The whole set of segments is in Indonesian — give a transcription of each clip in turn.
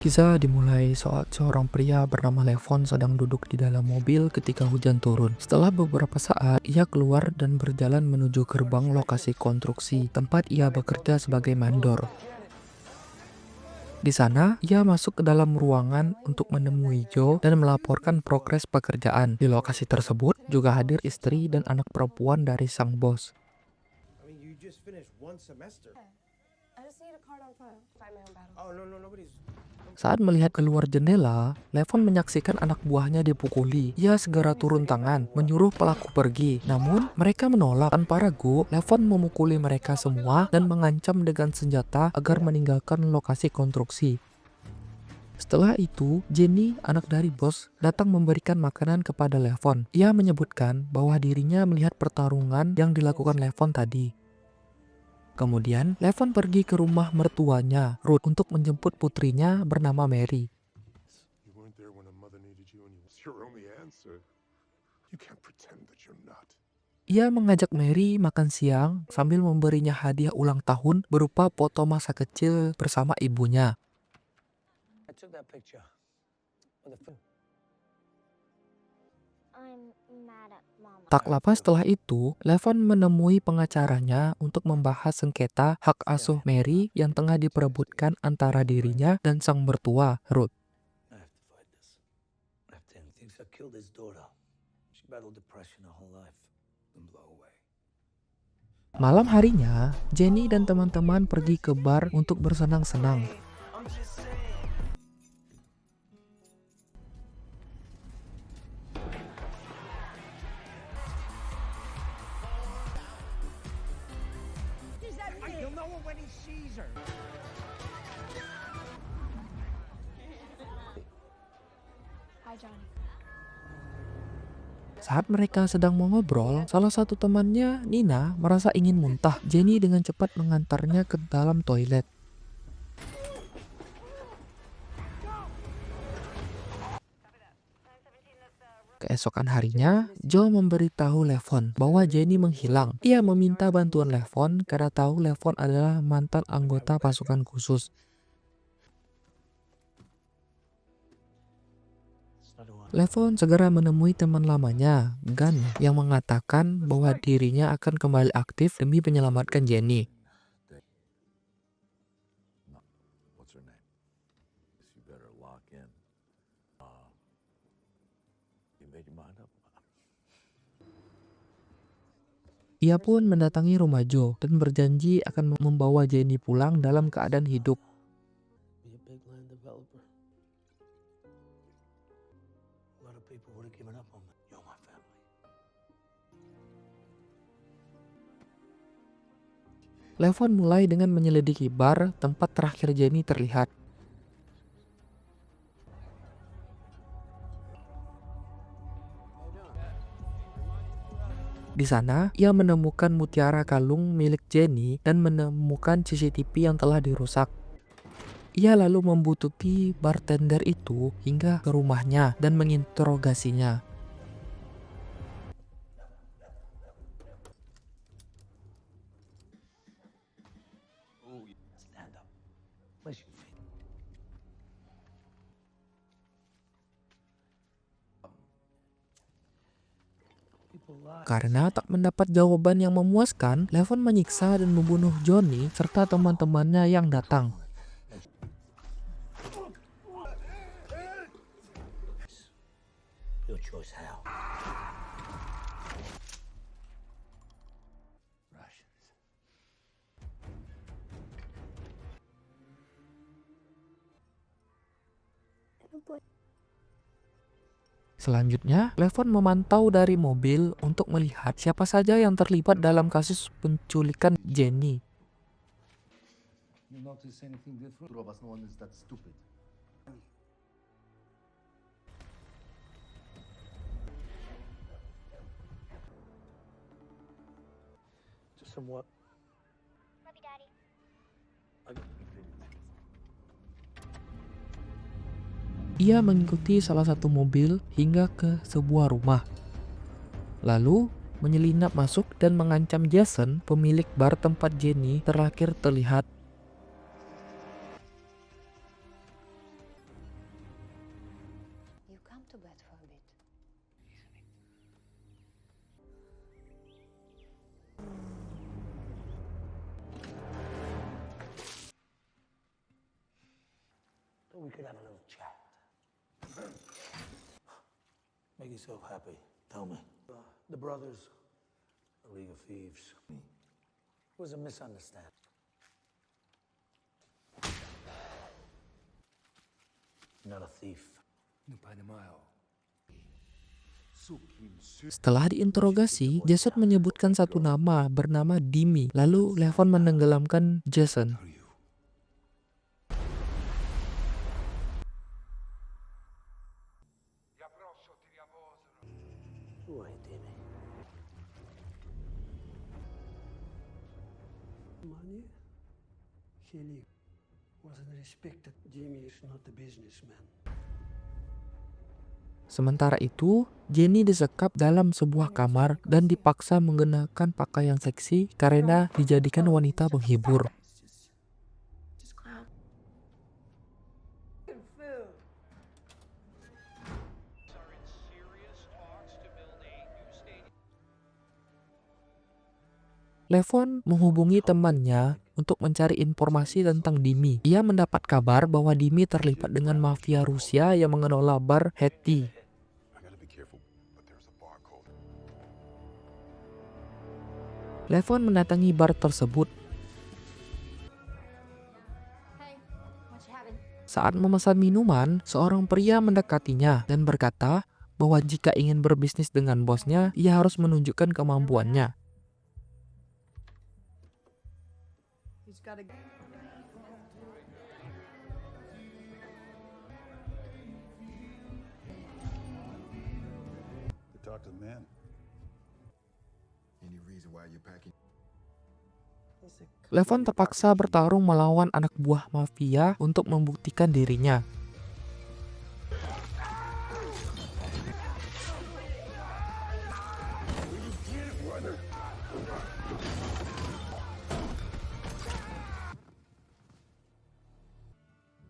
Kisah dimulai saat seorang pria bernama Levon sedang duduk di dalam mobil ketika hujan turun. Setelah beberapa saat, ia keluar dan berjalan menuju gerbang lokasi konstruksi, tempat ia bekerja sebagai mandor. Di sana, ia masuk ke dalam ruangan untuk menemui Joe dan melaporkan progres pekerjaan. Di lokasi tersebut juga hadir istri dan anak perempuan dari sang bos. Saat melihat keluar jendela, Levon menyaksikan anak buahnya dipukuli. Ia segera turun tangan, menyuruh pelaku pergi. Namun, mereka menolak. Tanpa ragu, Levon memukuli mereka semua dan mengancam dengan senjata agar meninggalkan lokasi konstruksi. Setelah itu, Jenny, anak dari bos, datang memberikan makanan kepada Levon. Ia menyebutkan bahwa dirinya melihat pertarungan yang dilakukan Levon tadi. Kemudian, Levon pergi ke rumah mertuanya, Ruth, untuk menjemput putrinya bernama Mary. Ia mengajak Mary makan siang sambil memberinya hadiah ulang tahun berupa foto masa kecil bersama ibunya. Tak lama setelah itu, Levon menemui pengacaranya untuk membahas sengketa hak asuh Mary yang tengah diperebutkan antara dirinya dan sang mertua, Ruth. Malam harinya, Jenny dan teman-teman pergi ke bar untuk bersenang-senang. Saat mereka sedang mengobrol, salah satu temannya, Nina, merasa ingin muntah. Jenny dengan cepat mengantarnya ke dalam toilet. Keesokan harinya, Joe memberitahu Levon bahwa Jenny menghilang. Ia meminta bantuan Levon karena tahu Levon adalah mantan anggota pasukan khusus. Levon segera menemui teman lamanya, Gunn, yang mengatakan bahwa dirinya akan kembali aktif demi menyelamatkan Jenny. Ia pun mendatangi rumah Joe dan berjanji akan membawa Jenny pulang dalam keadaan hidup. Levon mulai dengan menyelidiki bar tempat terakhir Jenny terlihat. Di sana, ia menemukan mutiara kalung milik Jenny dan menemukan CCTV yang telah dirusak. Ia lalu membutuhkan bartender itu hingga ke rumahnya dan menginterogasinya. Karena tak mendapat jawaban yang memuaskan, Levon menyiksa dan membunuh Johnny serta teman-temannya yang datang. Selanjutnya, Levon memantau dari mobil untuk melihat siapa saja yang terlibat dalam kasus penculikan Jenny. Ia mengikuti salah satu mobil hingga ke sebuah rumah. Lalu, menyelinap masuk dan mengancam Jason, pemilik bar tempat Jenny terakhir terlihat. to bed for a bit. We could have a little chat. Make yourself happy. Tell me. The brothers, the League of Thieves. It was a misunderstanding. Not a thief. Setelah diinterogasi, Jason menyebutkan satu nama bernama Dimi. Lalu Levon menenggelamkan Jason. Who are you, Money? Kelly wasn't respected. Jamie is not a businessman. Sementara itu, Jenny disekap dalam sebuah kamar dan dipaksa mengenakan pakaian seksi karena dijadikan wanita penghibur. Levon menghubungi temannya untuk mencari informasi tentang Dimi. Ia mendapat kabar bahwa Dimi terlibat dengan mafia Rusia yang mengelola bar Hetty. Levon mendatangi bar tersebut. Hey, what you having? Saat memesan minuman, seorang pria mendekatinya dan berkata bahwa jika ingin berbisnis dengan bosnya, ia harus menunjukkan kemampuannya. Talk to the man. Any reason why you're packing? Levon terpaksa bertarung melawan anak buah mafia untuk membuktikan dirinya.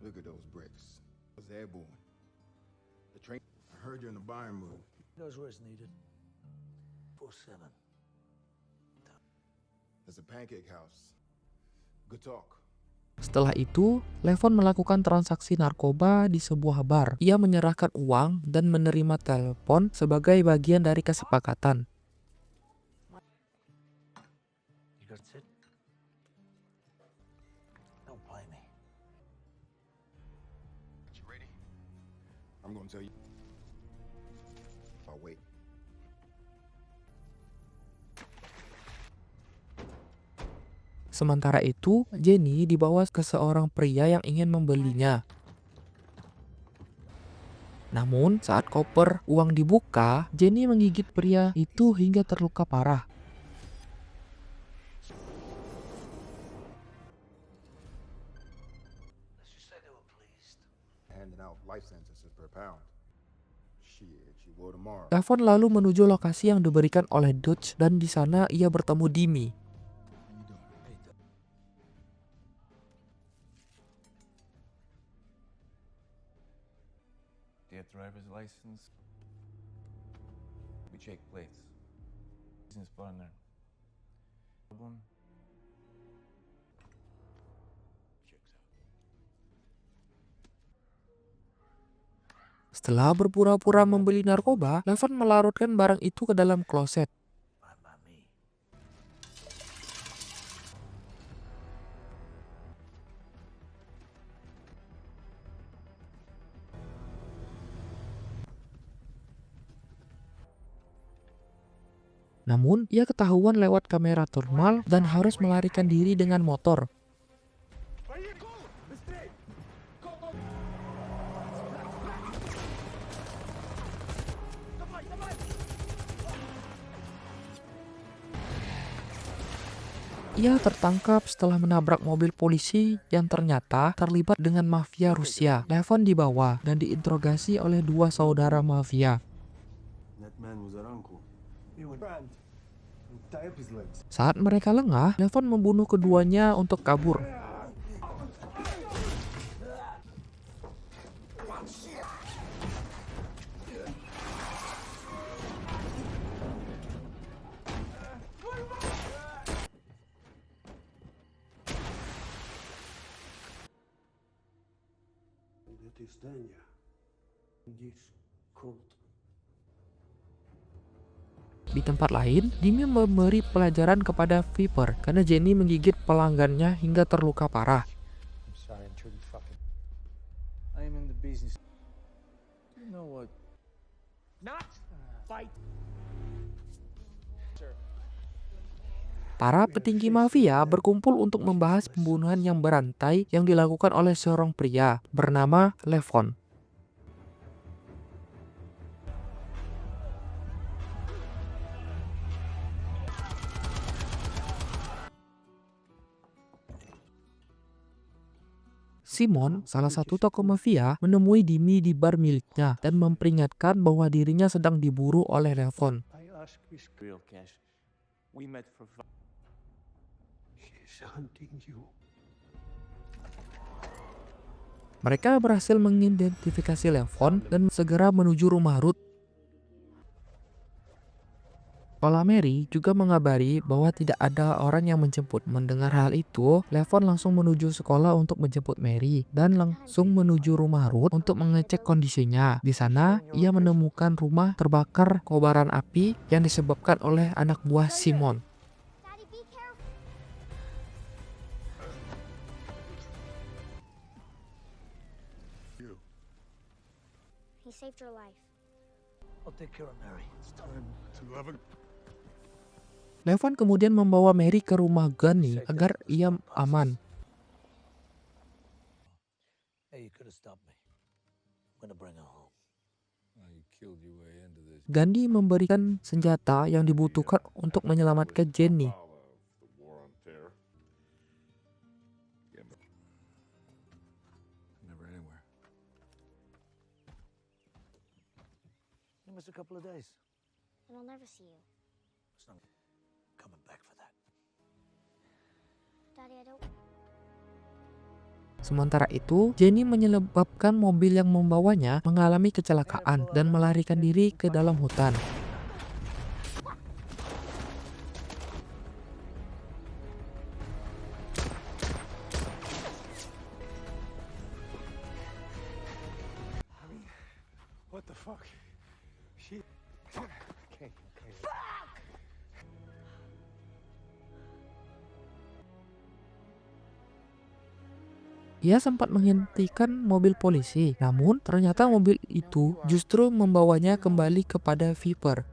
Look at those bricks. It's airborne. The train. I heard you're in the buying mood. Those words needed. 4-7. There's a pancake house. Good talk. Setelah itu, Levon melakukan transaksi narkoba di sebuah bar. Ia menyerahkan uang dan menerima telepon sebagai bagian dari kesepakatan. You got it? Don't play me. You ready? I'm gonna tell you. I'll wait. Sementara itu, Jenny dibawa ke seorang pria yang ingin membelinya. Namun, saat koper uang dibuka, Jenny menggigit pria itu hingga terluka parah. Let's just say they were pleased. Handing out life sentences per pound. Shit, she will tomorrow. Levon lalu menuju lokasi yang diberikan oleh Dutch dan di sana ia bertemu Dimi. Do you have driver's license? We check plates. Business partner. Problem? Checks out. Setelah berpura-pura membeli narkoba, Levon melarutkan barang itu ke dalam kloset. Fine by me. Namun, ia ketahuan lewat kamera thermal dan harus melarikan diri dengan motor. Ia tertangkap setelah menabrak mobil polisi yang ternyata terlibat dengan mafia Rusia. Levon dibawa dan diinterogasi oleh dua saudara mafia. That man was our uncle. They would brand and tie up his legs. Saat mereka lengah, Levon membunuh keduanya untuk kabur. That is Danya. This cult. Di tempat lain, Jimmy memberi pelajaran kepada Viper karena Jenny menggigit pelanggannya hingga terluka parah. I'm sorry, I'm truly fucking. I am in the business. You know what? Not fight. Para petinggi mafia berkumpul untuk membahas pembunuhan yang berantai yang dilakukan oleh seorang pria bernama Levon. Simon, salah satu tokoh mafia, menemui Jimmy di bar miliknya dan memperingatkan bahwa dirinya sedang diburu oleh Levon. I ask this. Real cash. We met for He's hunting you. Mereka berhasil mengidentifikasi Levon dan segera menuju rumah Ruth. Sekolah Mary juga mengabari bahwa tidak ada orang yang menjemput. Mendengar hal itu, Levon langsung menuju sekolah untuk menjemput Mary dan langsung menuju rumah Ruth untuk mengecek kondisinya. Di sana, ia menemukan rumah terbakar kobaran api yang disebabkan oleh anak buah Simon. Daddy, be careful. He saved your life. I'll take care of Mary. It's time. To 11. Levon kemudian membawa Mary ke rumah Gunny agar ia aman. Hey, you could have stopped me. I'm gonna bring her home. You killed your way into this. Gandhi memberikan senjata yang dibutuhkan untuk menyelamatkan Jenny. The war on terror. Never anywhere. You missed a couple of days. And I'll never see you. It's not coming back for that. Daddy, I don't... Sementara itu, Jenny menyebabkan mobil yang membawanya mengalami kecelakaan dan melarikan diri ke dalam hutan. What the fuck? She. Okay. Ia sempat menghentikan mobil polisi, namun ternyata mobil itu justru membawanya kembali kepada Viper.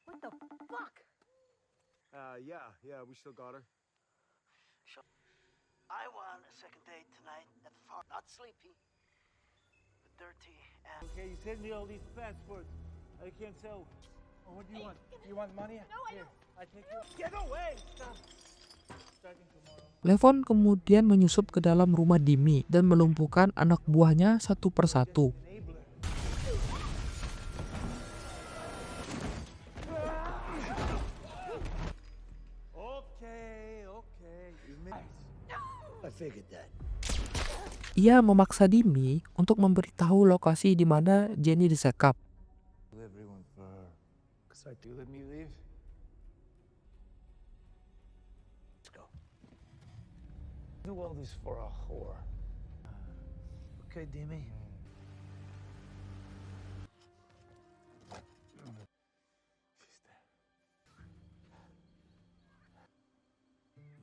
What the fuck? Yeah, we still got her. I want a second date tonight at the farm. Not sleepy, but dirty and... Okay, you send me all these passports. I can't tell. Oh, what do you want? You want money? No, I Here, don't. I take you. Get away! Stop. Starting tomorrow. Levon kemudian menyusup ke dalam rumah Jimmy dan melumpuhkan anak buahnya satu persatu. Enabler. Okay. You missed. I figured that. Ia memaksa Jimmy untuk memberitahu lokasi di mana Jenny disekap. everyone for her. Cause I do let me leave. Let's go. Do all this for a whore. Okay, Demi? She's there.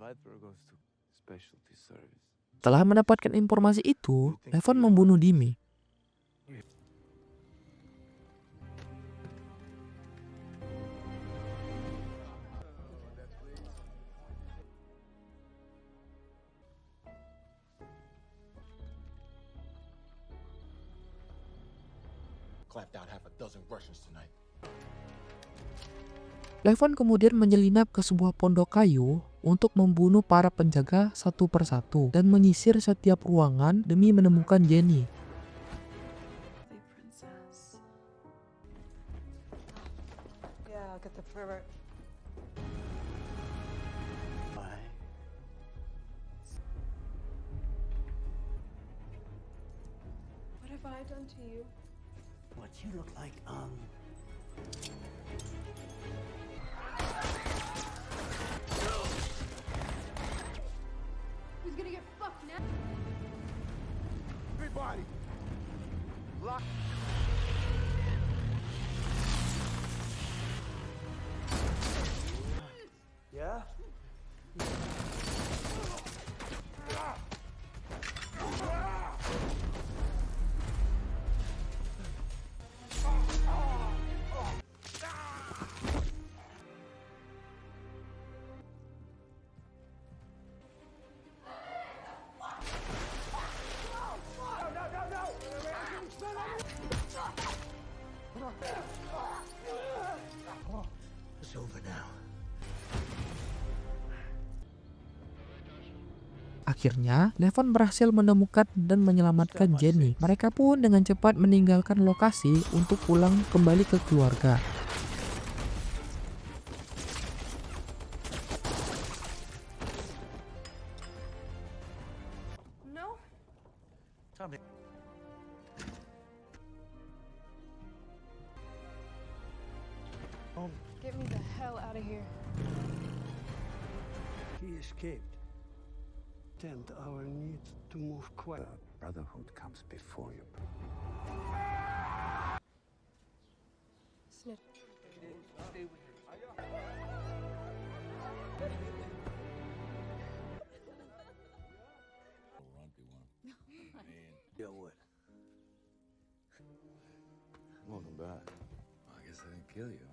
Viper goes to specialty service. Setelah mendapatkan informasi itu, Levon membunuh Jimmy. Clapped out half a dozen Russians tonight. Levon kemudian menyelinap ke sebuah pondok kayu untuk membunuh para penjaga satu persatu dan menyisir setiap ruangan demi menemukan Jenny. Yeah, I'll get the pervert. What have I done to you? What you look like, Akhirnya, Levon berhasil menemukan dan menyelamatkan Jenny. Mereka pun dengan cepat meninggalkan lokasi untuk pulang kembali ke keluarga. No? Tommy. Get me the hell out of here. He escaped. Tend our need to move quiet. Brotherhood comes before you. Snip. Yo, what? Welcome back. I guess I didn't kill you.